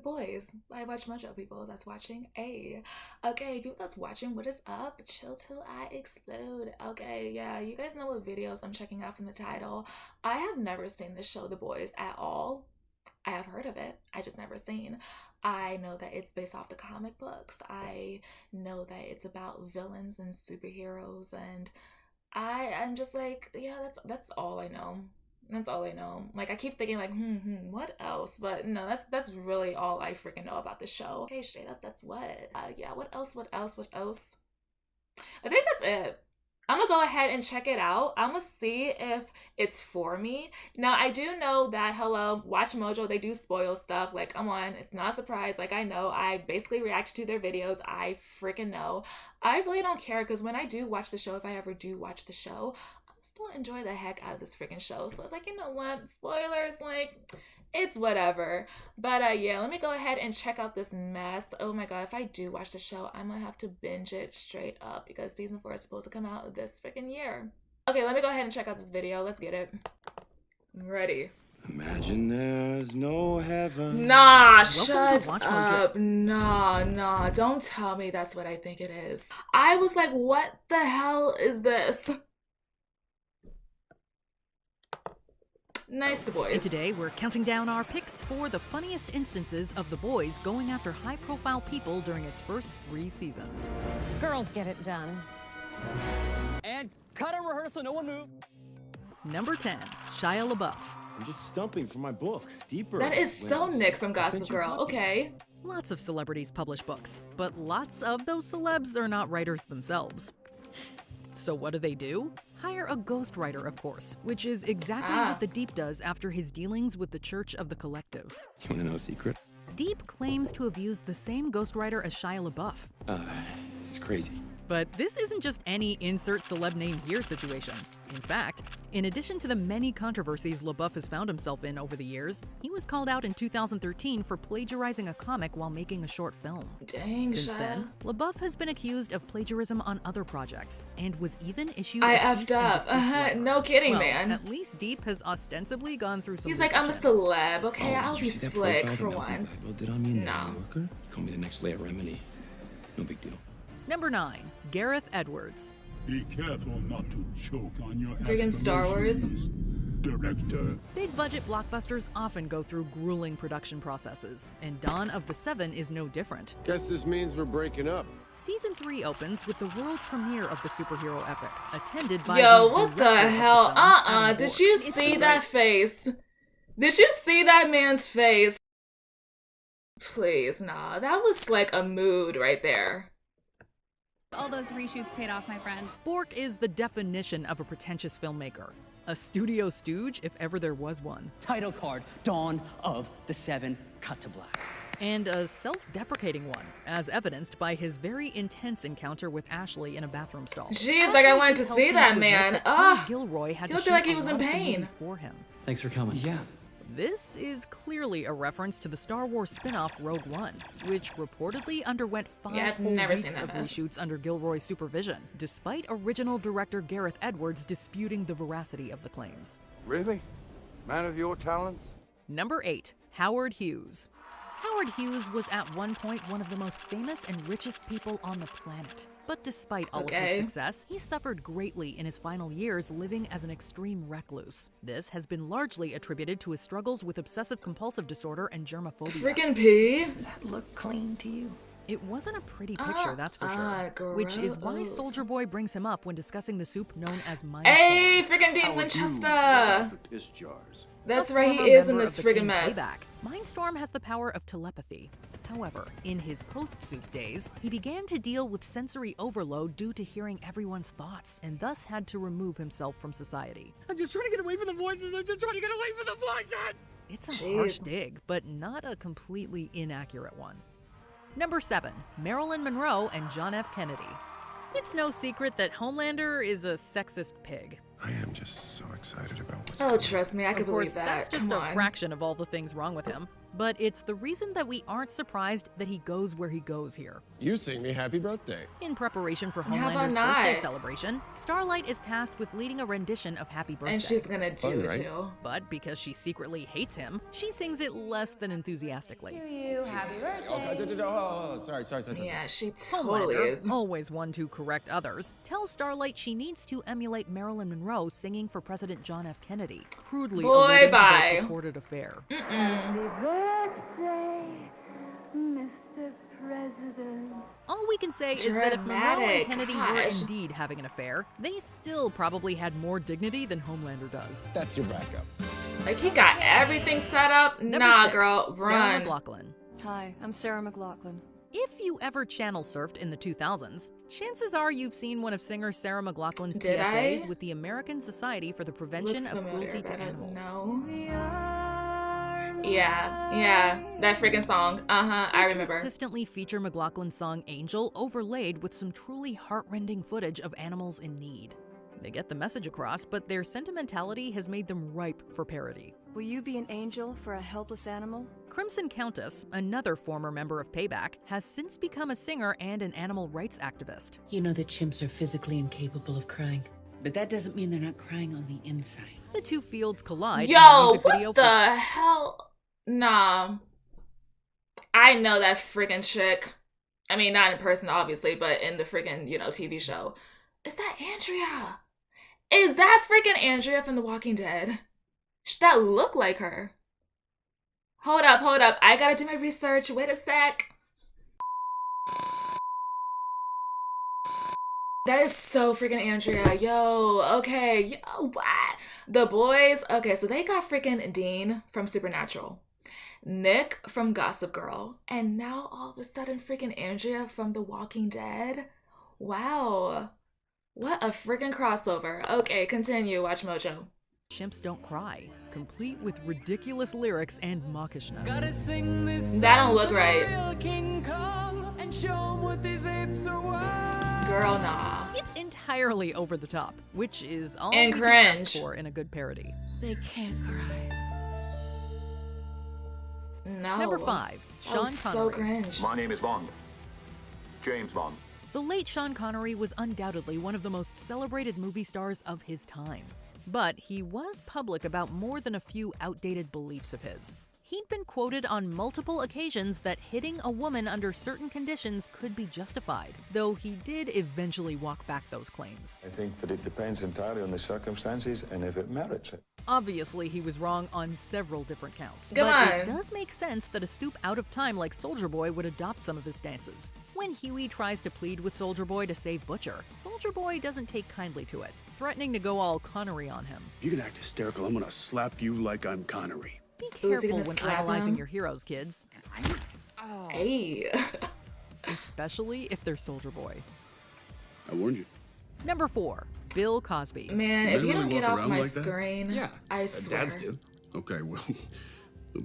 Boys by WatchMojo, people that's watching. Okay, people that's watching, what is up? Chill till I explode. Okay, yeah, you guys know what videos I'm checking out from the title. I have never seen this show, The Boys, at all. I have heard of it, I just never seen. I know that it's based off the comic books. I know that it's about villains and superheroes, and I'm just like, yeah, that's all I know. That's all I know. Like, I keep thinking like, what else? But no, that's really all I freaking know about the show. Okay, straight up, that's what. Yeah, what else? What else? What else? I think that's it. I'm gonna go ahead and check it out. I'm gonna see if it's for me. Now, I do know that, hello, WatchMojo, they do spoil stuff. Like, come on, it's not a surprise. Like, I know, I basically reacted to their videos. I freaking know. I really don't care, because when I do watch the show, if I ever do watch the show, I still enjoy the heck out of this freaking show. So it's like, you know what? Spoilers, like, it's whatever. But yeah, let me go ahead and check out this mess. Oh my god, if I do watch the show, I'm gonna have to binge it straight up, because season 4 is supposed to come out this freaking year. Okay, let me go ahead and check out this video. Let's get it. I'm ready. Imagine there's no heaven. Nah, shut up. Nah, don't tell me that's what I think it is. I was like, what the hell is this? Nice, The Boys. And today, we're counting down our picks for the funniest instances of The Boys going after high-profile people during its first 3 seasons. Girls get it done. And cut a rehearsal, no one move. Number 10, Shia LaBeouf. I'm just stumping for my book. Deeper. That is so Nick from Gossip Girl. Okay. Lots of celebrities publish books, but lots of those celebs are not writers themselves. So what do? Hire a ghostwriter, of course, which is exactly what the Deep does after his dealings with the Church of the Collective. You want to know a secret? Deep claims to have used the same ghostwriter as Shia LaBeouf. It's crazy. But this isn't just any insert celeb name here situation. In fact, in addition to the many controversies LaBeouf has found himself in over the years, he was called out in 2013 for plagiarizing a comic while making a short film. Dang, Since Shia. then, LaBeouf has been accused of plagiarism on other projects and was even issued I a effed cease and up. desist letter. No kidding, Well, man. At least Deep has ostensibly gone through some He's legal like, I'm a channels. celeb. Okay, I'll did be you see that slick profile for that Malcolm once. Gladwell did on me in the No. New Yorker? He called me the next Leia Remini. No big deal. Number 9, Gareth Edwards. Be careful not to choke on your Friggin' Star Wars. aspirations, Director. Big budget blockbusters often go through grueling production processes, and Dawn of the Seven is no different. Guess this means we're breaking up. Season 3 opens with the world premiere of the superhero epic, attended by Yo, the what the director of hell? film, Adam Did Warren. you It's see the that face? Did you see that man's face? Please, nah. That was like a mood right there. All those reshoots paid off, my friend. Bork is the definition of a pretentious filmmaker. A studio stooge, if ever there was one. Title card, Dawn of the Seven, cut to black. And a self-deprecating one, as evidenced by his very intense encounter with Ashley in a bathroom stall. Jeez, like I wanted to see that man. Tony Gilroy had he to looked shoot like he a was lot in of the movie pain. for him. Thanks for coming. Yeah. This is clearly a reference to the Star Wars spin-off Rogue One, which reportedly underwent 5 Yeah, I've whole never weeks seen of that mess. reshoots under Gilroy's supervision, despite original director Gareth Edwards disputing the veracity of the claims. Really? Man of your talents? Number 8, Howard Hughes. Howard Hughes was at one point one of the most famous and richest people on the planet. But despite all of his success, he suffered greatly in his final years living as an extreme recluse. This has been largely attributed to his struggles with obsessive-compulsive disorder and germophobia. Freaking P. Does that look clean to you? It wasn't a pretty picture, that's for sure. Which is why gross. Soldier Boy brings him up when discussing the soup known as Mindstorm. Hey, freaking Dean Winchester. Piss jars. That's A right, he former is in member this of the friggin' Team mess. Payback, Mindstorm has the power of telepathy. However, in his post-soup days, he began to deal with sensory overload due to hearing everyone's thoughts, and thus had to remove himself from society. I'm just trying to get away from the voices. It's a harsh dig, but not a completely inaccurate one. Number 7, Marilyn Monroe and John F. Kennedy. It's no secret that Homelander is a sexist pig. I am just so excited about what's Oh, coming. trust me, I could Of course, believe that. that's just Come a on. fraction of all the things wrong with him. But it's the reason that we aren't surprised that he goes where he goes here. You sing me happy birthday. In preparation for How about Homelander's not? birthday celebration, Starlight is tasked with leading a rendition of Happy Birthday. And she's gonna do Fun, it right? too. But because she secretly hates him, she sings it less than enthusiastically. To you, Happy birthday. Oh, sorry. Yeah, she totally is. Always one to correct others, tells Starlight she needs to emulate Marilyn Monroe singing for President John F. Kennedy, crudely alluding to their purported affair. Happy birthday, Mr. President. All we can say is that if Monroe and Kennedy were indeed having an affair, they still probably had more dignity than Homelander does. That's your backup. Like, he got everything set up. Nah, 6, girl, Sarah run. McLachlan. Hi, I'm Sarah McLachlan. If you ever channel surfed in the 2000s, chances are you've seen one of singer Sarah McLachlan's PSAs with the American Society for the Prevention of Cruelty to Animals. Yeah, that freaking song. I remember. Consistently feature McLachlan's song Angel overlaid with some truly heartrending footage of animals in need. They get the message across, but their sentimentality has made them ripe for parody. Will you be an angel for a helpless animal? Crimson Countess, another former member of Payback, has since become a singer and an animal rights activist. You know that chimps are physically incapable of crying, but that doesn't mean they're not crying on the inside. The two fields collide Yo, in a music what video the hell? Nah. I know that freaking chick. I mean, not in person, obviously, but in the freaking, TV show. Is that Andrea? Is that freaking Andrea from The Walking Dead? That look like her. Hold up. I gotta do my research. Wait a sec. That is so freaking Andrea. Yo, okay. Yo, what? The boys. Okay, so they got freaking Dean from Supernatural, Nick from Gossip Girl, and now all of a sudden freaking Andrea from The Walking Dead. Wow. What a freaking crossover. Okay, continue, WatchMojo. Chimps Don't Cry, complete with ridiculous lyrics and mawkishness. That don't look right. Girl, nah. It's entirely over the top, which is all and we cringe can ask for in a good parody. They can't cry. No. Number 5, Sean Connery. So cringe. My name is Bond. James Bond. The late Sean Connery was undoubtedly one of the most celebrated movie stars of his time. But he was public about more than a few outdated beliefs of his. He'd been quoted on multiple occasions that hitting a woman under certain conditions could be justified, though he did eventually walk back those claims. I think that it depends entirely on the circumstances and if it merits it. Obviously, he was wrong on several different counts, Come but on. it does make sense that a soup out of time like Soldier Boy would adopt some of his stances. When Huey tries to plead with Soldier Boy to save Butcher, Soldier Boy doesn't take kindly to it, threatening to go all Connery on him. You can act hysterical, I'm gonna slap you like I'm Connery. Be careful when idolizing your heroes, kids. Hey. Especially if they're Soldier Boy. I warned you. Number 4, Bill Cosby. Man, if you don't get off my screen, Yeah, I swear. dads do. Okay, well,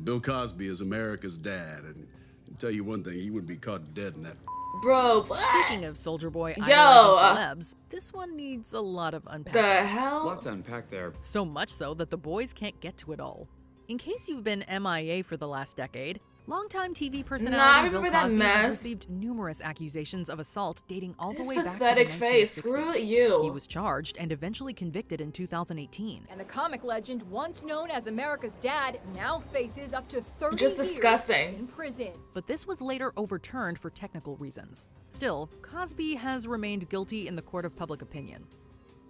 Bill Cosby is America's dad, and I'll tell you one thing, he would be caught dead in that. Bro, what? Speaking of Soldier Boy Yo, idolizing celebs, this one needs a lot of unpacking. The hell? Lots to unpack there. So much so that the boys can't get to it all. In case you've been MIA for the last decade, longtime TV personality Bill Cosby has received numerous accusations of assault dating all the way back to the 1960s. Pathetic face. Screw you. He was charged and eventually convicted in 2018. And the comic legend, once known as America's dad, now faces up to 30 Just disgusting. years in prison. But this was later overturned for technical reasons. Still, Cosby has remained guilty in the court of public opinion.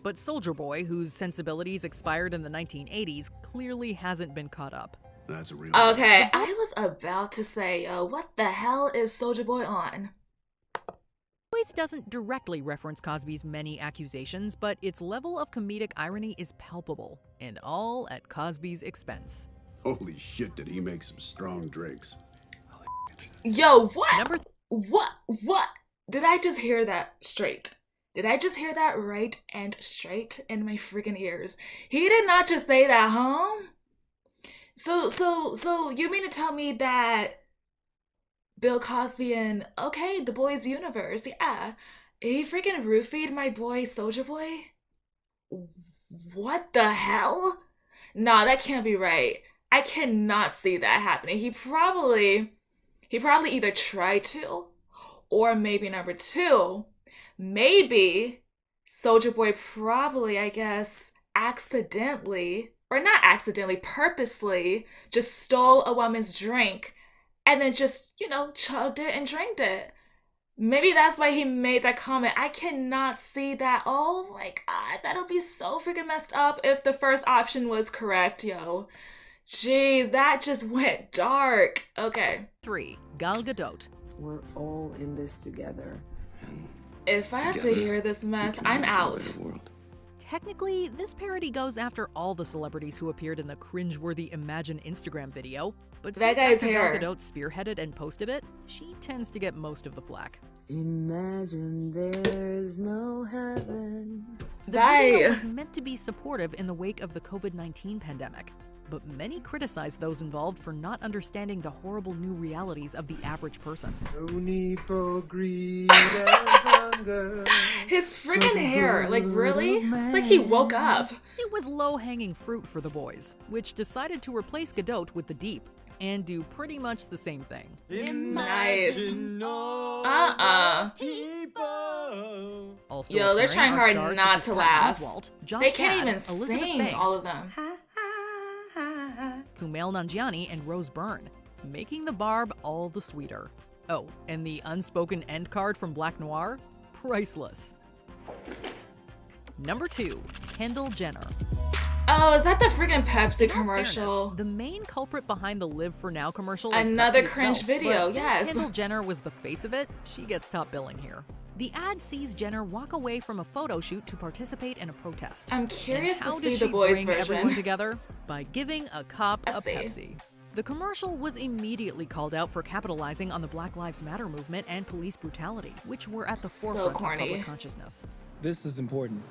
But Soldier Boy, whose sensibilities expired in the 1980s, clearly hasn't been caught up. That's a real. Okay, I was about to say, what the hell is Soldier Boy on? Boys doesn't directly reference Cosby's many accusations, but its level of comedic irony is palpable, and all at Cosby's expense. Holy shit, did he make some strong drinks. Yo, what? What? Did I just hear that straight? Did I just hear that right and straight in my freaking ears? He did not just say that, huh? So you mean to tell me that Bill Cosby in, okay, The Boys Universe, yeah, he freaking roofied my boy Soldier Boy? What the hell? Nah, that can't be right. I cannot see that happening. He probably either tried to, or maybe number 2, maybe Soldier Boy probably, I guess, accidentally, or not accidentally, purposely just stole a woman's drink and then just, you know, chugged it and drank it. Maybe that's why he made that comment. I cannot see that. Oh my god, that'll be so freaking messed up if the first option was correct, yo. Jeez, that just went dark. Okay. 3. Gal Gadot. We're all in this together. If I have to hear this mess, I'm out. Technically, this parody goes after all the celebrities who appeared in the cringeworthy Imagine Instagram video, but that since guy's after hair. Gal Gadot spearheaded and posted it, she tends to get most of the flack. Imagine there's no heaven. The video was meant to be supportive in the wake of the COVID-19 pandemic, but many criticized those involved for not understanding the horrible new realities of the average person. No need for greed and hunger. His freaking hair, like really? It's like he woke up. It was low-hanging fruit for the boys, which decided to replace Gadot with the Deep and do pretty much the same thing. Nice. Also yo, they're appearing trying are hard stars not such as to Patton laugh. Oswalt, Josh They can't Gad, even Elizabeth sing, Banks, all of them. Kumail Nanjiani, and Rose Byrne, making the barb all the sweeter. Oh, and the unspoken end card from Black Noir? Priceless. Number 2, Kendall Jenner. Oh, is that the freaking Pepsi In all commercial? fairness, the main culprit behind the Live for Now commercial is Another Pepsi cringe itself, video, but yes. Since Kendall Jenner was the face of it, she gets top billing here. The ad sees Jenner walk away from a photo shoot to participate in a protest. I'm curious And to how see does the she boys' bring version. everyone together? By giving a cop a Pepsi. Pepsi. The commercial was immediately called out for capitalizing on the Black Lives Matter movement and police brutality, which were at the So forefront corny. of public consciousness. This is important.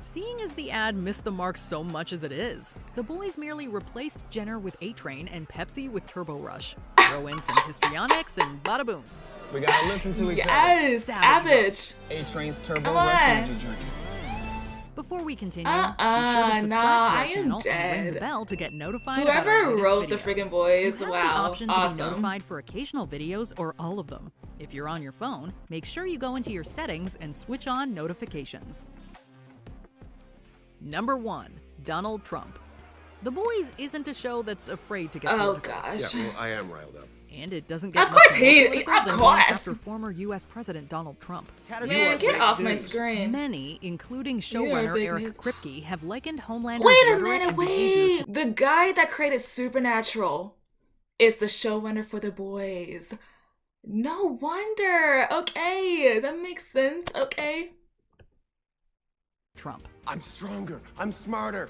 Seeing as the ad missed the mark so much as it is, the boys merely replaced Jenner with A-Train and Pepsi with Turbo Rush. Throw in some histrionics and bada boom. We gotta listen to each other. Yes, savage. A-Train's Turbo Come Rush on. energy drink. Before we continue, be sure to subscribe to nah, our I am channel and ring the dead. bell to get notified about our Whoever latest wrote the videos. freaking boys, You have wow, the option to be awesome. notified for occasional videos or all of them. If you're on your phone, make sure you go into your settings and switch on notifications. Number 1, Donald Trump. The Boys isn't a show that's afraid to get Oh political. gosh. Yeah, well, I am riled up. And it doesn't get Of course much more he- political of than course. going after former U.S. President Donald Trump. Man, get off my screen. Many, including Yeah, showrunner fake Eric news. Kripke, have likened Homelander's Wait a rhetoric minute, and behavior wait. The guy that created Supernatural is the showrunner for The Boys. No wonder. Okay, that makes sense. Okay. Trump. I'm stronger. I'm smarter.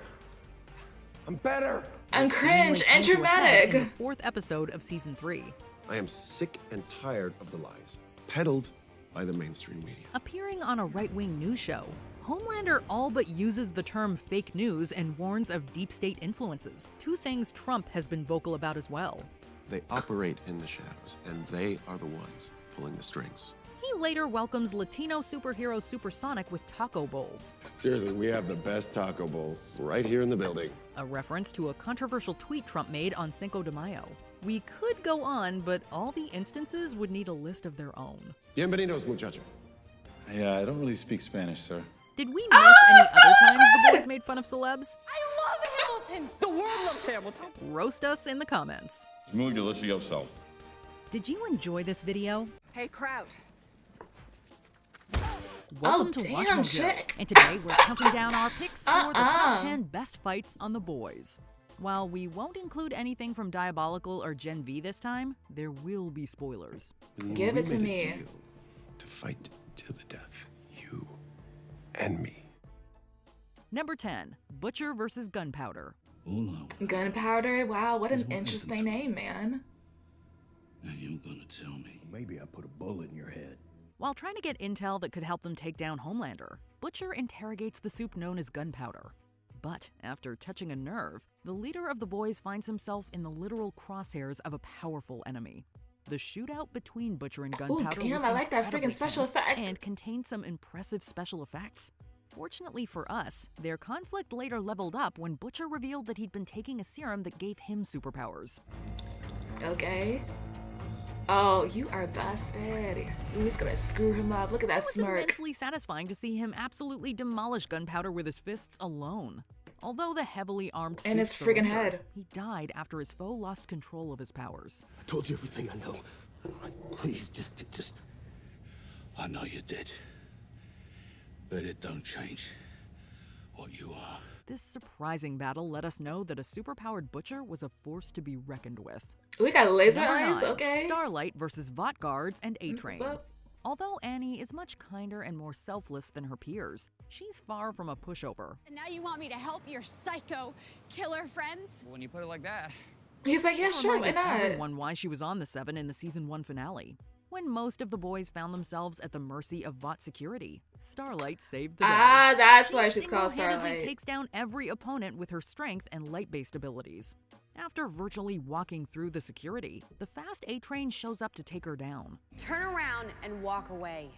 I'm better. I'm cringe and came to a head in dramatic. the 4th episode of season 3. I am sick and tired of the lies peddled by the mainstream media. Appearing on a right-wing news show, Homelander all but uses the term fake news and warns of deep state influences, two things Trump has been vocal about as well. They operate in the shadows, and they are the ones pulling the strings. He later welcomes Latino superhero Supersonic with taco bowls, Seriously, we have the best taco bowls right here in the building. a reference to a controversial tweet Trump made on Cinco de Mayo. We could go on, but all the instances would need a list of their own. Bienvenidos, muchacho. Yeah, I don't really speak Spanish, sir. Did we miss any other times the boys made fun of celebs? I love Hamilton! The world loves Hamilton! Roast us in the comments. Smooth your list yourself. Did you enjoy this video? Hey, crowd. Welcome to damn, WatchMojo. chick. And today we're counting down our picks for the top Uh-uh. 10 best fights on The Boys. While we won't include anything from Diabolical or Gen V this time, there will be spoilers. Give We it to made a me. deal to fight to the death, you and me. Number 10, Butcher vs. Gunpowder. Gunpowder. Wow, what an interesting name, man. Now you're gonna tell me. Maybe I put a bullet in your head. While trying to get intel that could help them take down Homelander, Butcher interrogates the soup known as Gunpowder. But after touching a nerve, the leader of the boys finds himself in the literal crosshairs of a powerful enemy. The shootout between Butcher and Gunpowder damn, was I like that incredibly freaking special tense effect. and contained some impressive special effects. Fortunately for us, their conflict later leveled up when Butcher revealed that he'd been taking a serum that gave him superpowers. Okay. Oh, you are busted. Ooh, he's gonna screw him up. Look at that It was smirk. immensely satisfying to see him absolutely demolish Gunpowder with his fists alone. Although the heavily armed in his suit friggin' surrendered, head. he died after his foe lost control of his powers. I told you everything I know. Please, just. I know you did. But it don't change what you are. This surprising battle let us know that a superpowered butcher was a force to be reckoned with. We got laser Number eyes, 9, okay. Starlight versus Vought guards and What's A-Train. up? Although Annie is much kinder and more selfless than her peers, she's far from a pushover. And now you want me to help your psycho killer friends? When you put it like that. He's like, yeah, She sure, why reminded not? everyone why she was on the 7 in the season 1 finale. When most of the boys found themselves at the mercy of Vought security, Starlight saved the day. Ah, that's why She she's called single-handedly Starlight. takes down every opponent with her strength and light-based abilities. After virtually walking through the security, the fast A-Train shows up to take her down. Turn around and walk away,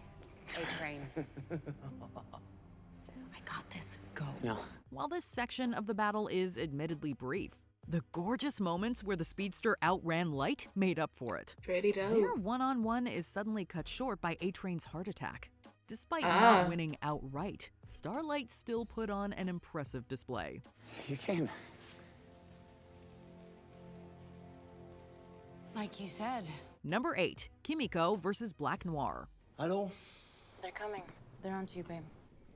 A-Train. I got this. Go. No. While this section of the battle is admittedly brief, the gorgeous moments where the speedster outran Light made up for it. Pretty dope. Their one-on-one is suddenly cut short by A-Train's heart attack. Despite not winning outright, Starlight still put on an impressive display. You came. Like you said. Number 8, Kimiko versus Black Noir. Hello? They're coming. They're on to you, babe.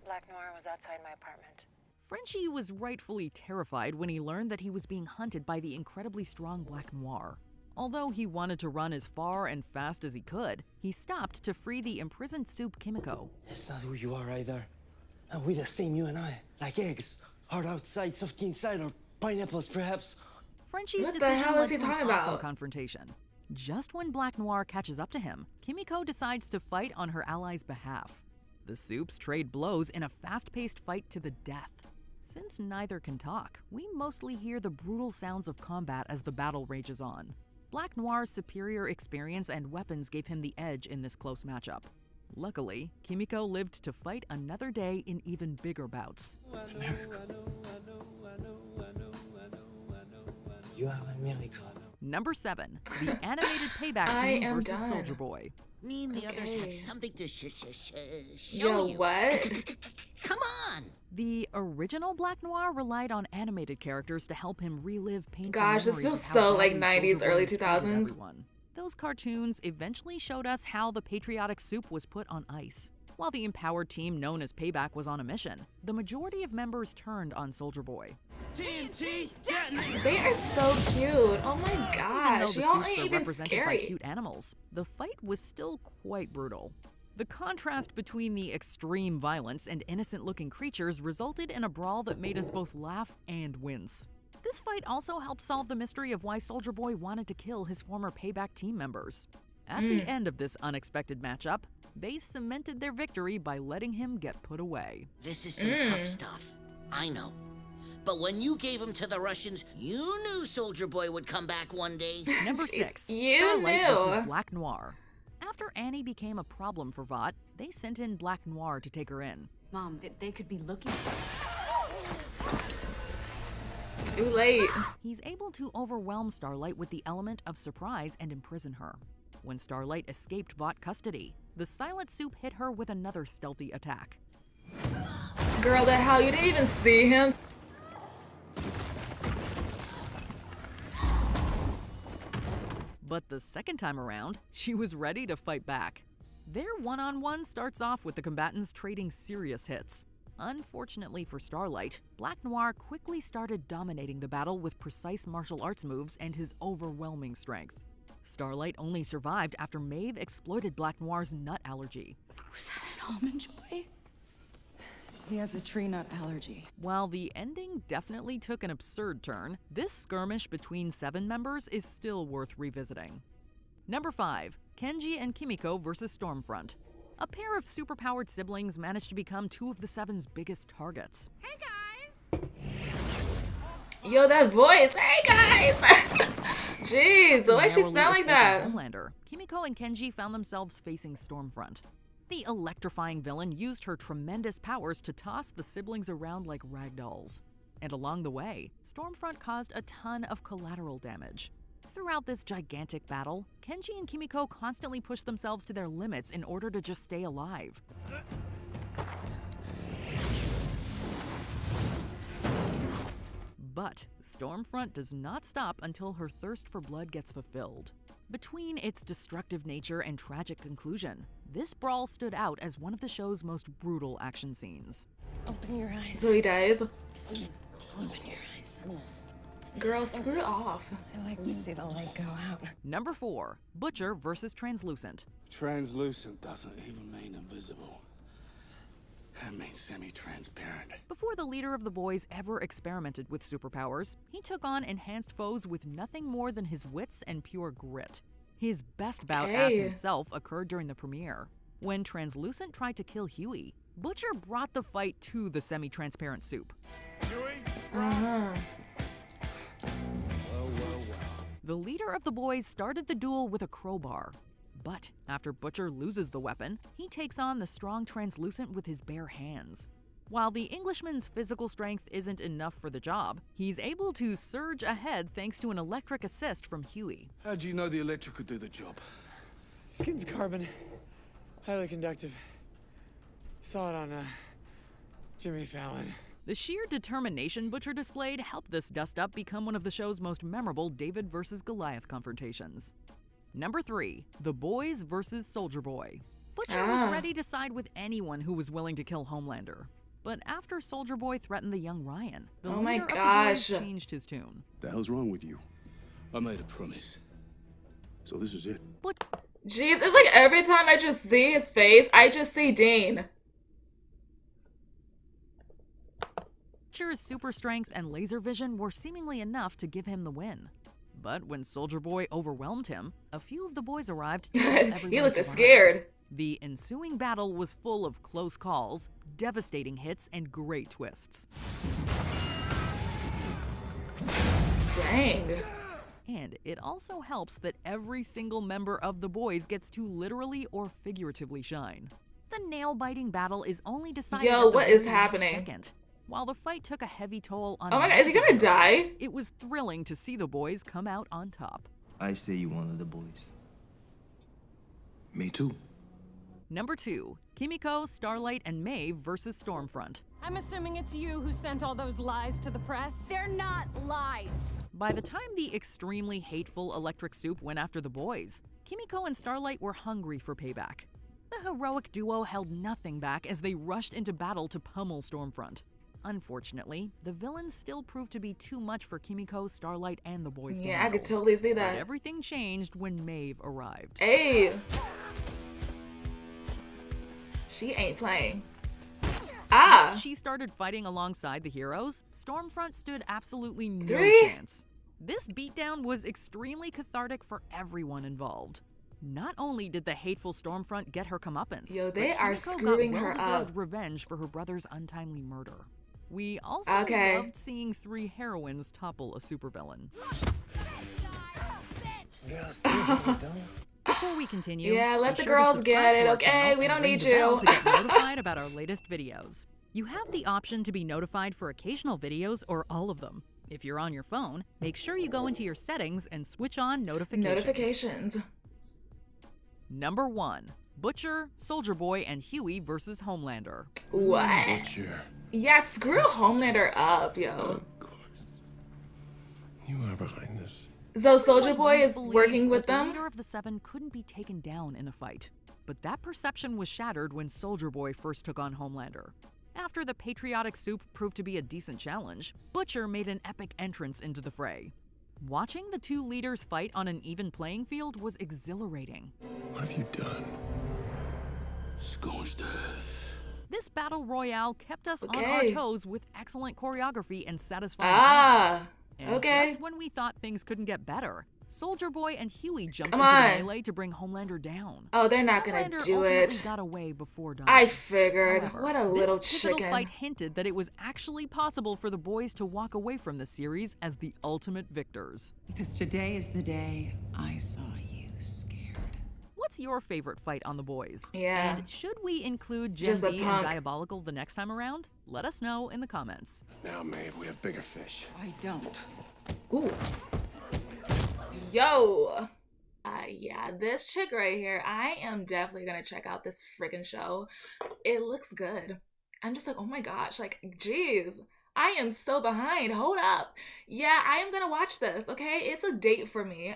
Black Noir was outside my apartment. Frenchie was rightfully terrified when he learned that he was being hunted by the incredibly strong Black Noir. Although he wanted to run as far and fast as he could, he stopped to free the imprisoned Soup Kimiko. It's not who you are either. And we're the same, you and I. Like eggs. Hard outside, soft inside, or pineapples, perhaps. Frenchie's What the decision hell led is he to an talking awesome about? confrontation. Just when Black Noir catches up to him, Kimiko decides to fight on her ally's behalf. The Soups trade blows in a fast-paced fight to the death. Since neither can talk, we mostly hear the brutal sounds of combat as the battle rages on. Black Noir's superior experience and weapons gave him the edge in this close matchup. Luckily, Kimiko lived to fight another day in even bigger bouts. You are a miracle. Number 7, the animated payback I team am versus done. Soldier Boy. Me and the others have Okay. something to show Yo, you. what? Come on! The original Black Noir relied on animated characters to help him relive painful Gosh, this memories feels of how so, like, badly 90s, Soulja Boy early mistreated 2000s. everyone. Those cartoons eventually showed us how the patriotic Soup was put on ice. While the empowered team known as Payback was on a mission, the majority of members turned on Soldier Boy. TNT detonate! They are so cute. Oh my Even though gosh, the y'all Soups ain't are even represented scary. by cute animals, the fight was still quite brutal. The contrast between the extreme violence and innocent-looking creatures resulted in a brawl that made us both laugh and wince. This fight also helped solve the mystery of why Soldier Boy wanted to kill his former Payback team members. At the end of this unexpected matchup, they cemented their victory by letting him get put away. This is some tough stuff. I know. But when you gave him to the Russians, you knew Soldier Boy would come back one day. Number 6, you Starlight knew. versus Black Noir. After Annie became a problem for Vought, they sent in Black Noir to take her in. Mom, they could be looking for Too late. He's able to overwhelm Starlight with the element of surprise and imprison her. When Starlight escaped Vought custody, the Silent Soup hit her with another stealthy attack. Girl, the hell, you didn't even see him. But the second time around, she was ready to fight back. Their one-on-one starts off with the combatants trading serious hits. Unfortunately for Starlight, Black Noir quickly started dominating the battle with precise martial arts moves and his overwhelming strength. Starlight only survived after Maeve exploited Black Noir's nut allergy. Was that an almond joy? He has a tree nut allergy. While the ending definitely took an absurd turn, this skirmish between 7 members is still worth revisiting. Number 5, Kenji and Kimiko versus Stormfront. A pair of superpowered siblings managed to become 2 of the 7's biggest targets. Hey guys! Yo, that voice. Hey, guys. Jeez, why she sound like that? Homelander, Kimiko and Kenji found themselves facing Stormfront. The electrifying villain used her tremendous powers to toss the siblings around like ragdolls. And along the way, Stormfront caused a ton of collateral damage. Throughout this gigantic battle, Kenji and Kimiko constantly pushed themselves to their limits in order to just stay alive. But Stormfront does not stop until her thirst for blood gets fulfilled. Between its destructive nature and tragic conclusion, this brawl stood out as one of the show's most brutal action scenes. Open your eyes. So he dies. Open your eyes. Girl, screw off. I like to see the light go out. Number 4, Butcher versus Translucent. Translucent doesn't even mean invisible. That means semi-transparent. Before the leader of the boys ever experimented with superpowers, he took on enhanced foes with nothing more than his wits and pure grit. His best bout as himself occurred during the premiere. When Translucent tried to kill Huey, Butcher brought the fight to the semi-transparent soup. Uh-huh. The leader of the boys started the duel with a crowbar. But after Butcher loses the weapon, he takes on the strong Translucent with his bare hands. While the Englishman's physical strength isn't enough for the job, he's able to surge ahead thanks to an electric assist from Huey. How'd you know the electric could do the job? Skin's carbon, highly conductive. Saw it on Jimmy Fallon. The sheer determination Butcher displayed helped this dust-up become one of the show's most memorable David versus Goliath confrontations. Number 3, The Boys versus Soldier Boy. Butcher was ready to side with anyone who was willing to kill Homelander. But after Soldier Boy threatened the young Ryan, the leader of the boys changed his tune. The hell's wrong with you? I made a promise. So this is it. Jeez, it's like every time I just see his face, I just see Dean. Butcher's super strength and laser vision were seemingly enough to give him the win. But when Soldier Boy overwhelmed him, a few of the boys arrived to help everyone He looked survive. scared. The ensuing battle was full of close calls, devastating hits, and great twists. Dang. And it also helps that every single member of the boys gets to literally or figuratively shine. The nail-biting battle is only decided at the what is very last happening? second. While the fight took a heavy toll on Oh my god, is he gonna multiple die? members, it was thrilling to see the boys come out on top. I say you one of the boys. Me too. Number 2, Kimiko, Starlight, and Maeve versus Stormfront. I'm assuming it's you who sent all those lies to the press? They're not lies. By the time the extremely hateful electric soup went after the boys, Kimiko and Starlight were hungry for payback. The heroic duo held nothing back as they rushed into battle to pummel Stormfront. Unfortunately, the villains still proved to be too much for Kimiko, Starlight, and the boys to Yeah, I handle. could totally see But that. everything changed when Maeve arrived. Hey. She ain't playing. Ah. Once she started fighting alongside the heroes, Stormfront stood absolutely no Three? chance. This beatdown was extremely cathartic for everyone involved. Not only did the hateful Stormfront get her comeuppance, Yo, they but are Kimiko screwing got her well-deserved up. revenge for her brother's untimely murder. We also Okay. loved seeing 3 heroines topple a supervillain. Before we continue, Yeah, let be the sure to girls subscribe get to it, our okay? channel We and don't ring need the bell you. to get notified about our latest videos. You have the option to be notified for occasional videos or all of them. If you're on your phone, make sure you go into your settings and switch on notifications. Number 1, Butcher, Soldier Boy, and Huey versus Homelander. What? Butcher. Yeah, screw Homelander up, yo. You are behind this. So Soldier Boy Once is believed working with that the them? leader of the 7 couldn't be taken down in a fight. But that perception was shattered when Soldier Boy first took on Homelander. After the patriotic soup proved to be a decent challenge, Butcher made an epic entrance into the fray. Watching the 2 leaders fight on an even playing field was exhilarating. What have you done? Scorched earth. This battle royale kept us on Okay. our toes with excellent choreography and satisfying Ah, turns. And okay. just when we thought things couldn't get better, Soldier Boy and Huey jumped Come into the on. melee to bring Homelander down. Oh, they're not gonna Homelander do ultimately it. got away before dying. I figured. However, What a little this pivotal chicken. fight hinted that it was actually possible for the boys to walk away from the series as the ultimate victors. Because today is the day I saw you scared. What's your favorite fight on the boys? Yeah. And should we include Gen Just a V and punk. Diabolical the next time around? Let us know in the comments. Now, Maeve, we have bigger fish. I don't. Ooh. Yo. Yeah, this chick right here, I am definitely gonna check out this freaking show. It looks good. I'm just like, oh my gosh, like, geez. I am so behind. Hold up. Yeah, I am gonna watch this, okay? It's a date for me.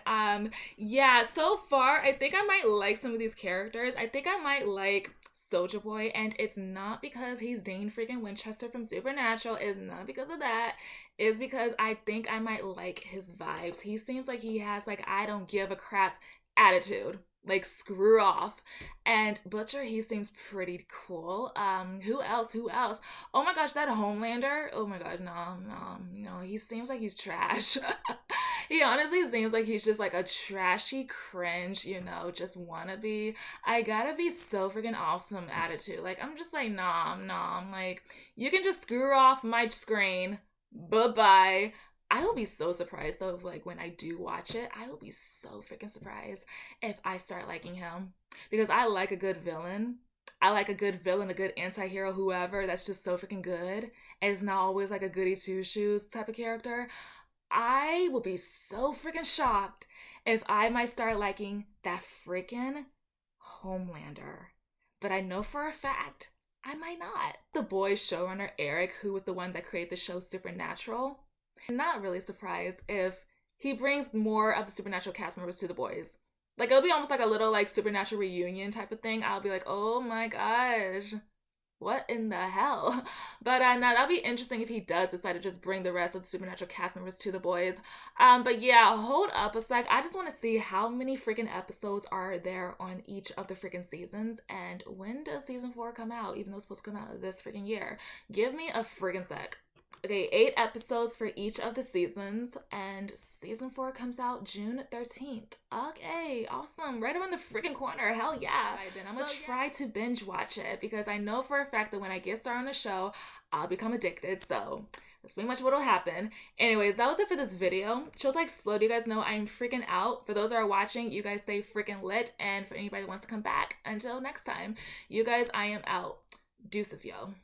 Yeah, so far, I think I might like some of these characters. I think I might like Soulja Boy, and it's not because he's Dane freaking Winchester from Supernatural. It's not because of that. It's because I think I might like his vibes. He seems like he has like I don't give a crap attitude. Like screw off. And Butcher, he seems pretty cool. Who else? Oh my gosh, that Homelander. Oh my god, no, he seems like he's trash. He honestly seems like he's just like a trashy cringe, you know, just wannabe I gotta be so freaking awesome attitude. Like I'm just like nah, I'm like you can just screw off my screen, bye-bye. I will be so surprised though if like when I do watch it, I will be so freaking surprised if I start liking him. Because I like a good villain. I like a good villain, a good anti-hero, whoever that's just so freaking good. And it's not always like a goody two-shoes type of character. I will be so freaking shocked if I might start liking that freaking Homelander. But I know for a fact I might not. The Boys showrunner Eric, who was the one that created the show Supernatural, I'm not really surprised if he brings more of the Supernatural cast members to The Boys. Like, it'll be almost like a little, like, Supernatural reunion type of thing. I'll be like, oh my gosh, what in the hell? But no, that'll be interesting if he does decide to just bring the rest of the Supernatural cast members to The Boys. But yeah, hold up a sec. I just want to see how many freaking episodes are there on each of the freaking seasons. And when does season 4 come out? Even though it's supposed to come out this freaking year. Give me a freaking sec. Okay, 8 episodes for each of the seasons, and season 4 comes out June 13th. Okay, awesome. Right around the freaking corner. Hell yeah. Right, then I'm gonna try to binge watch it because I know for a fact that when I get started on the show, I'll become addicted. So that's pretty much what'll happen. Anyways, that was it for this video. Chill to Explode. You guys know I'm freaking out. For those that are watching, you guys stay freaking lit. And for anybody that wants to come back, until next time, you guys, I am out. Deuces, yo.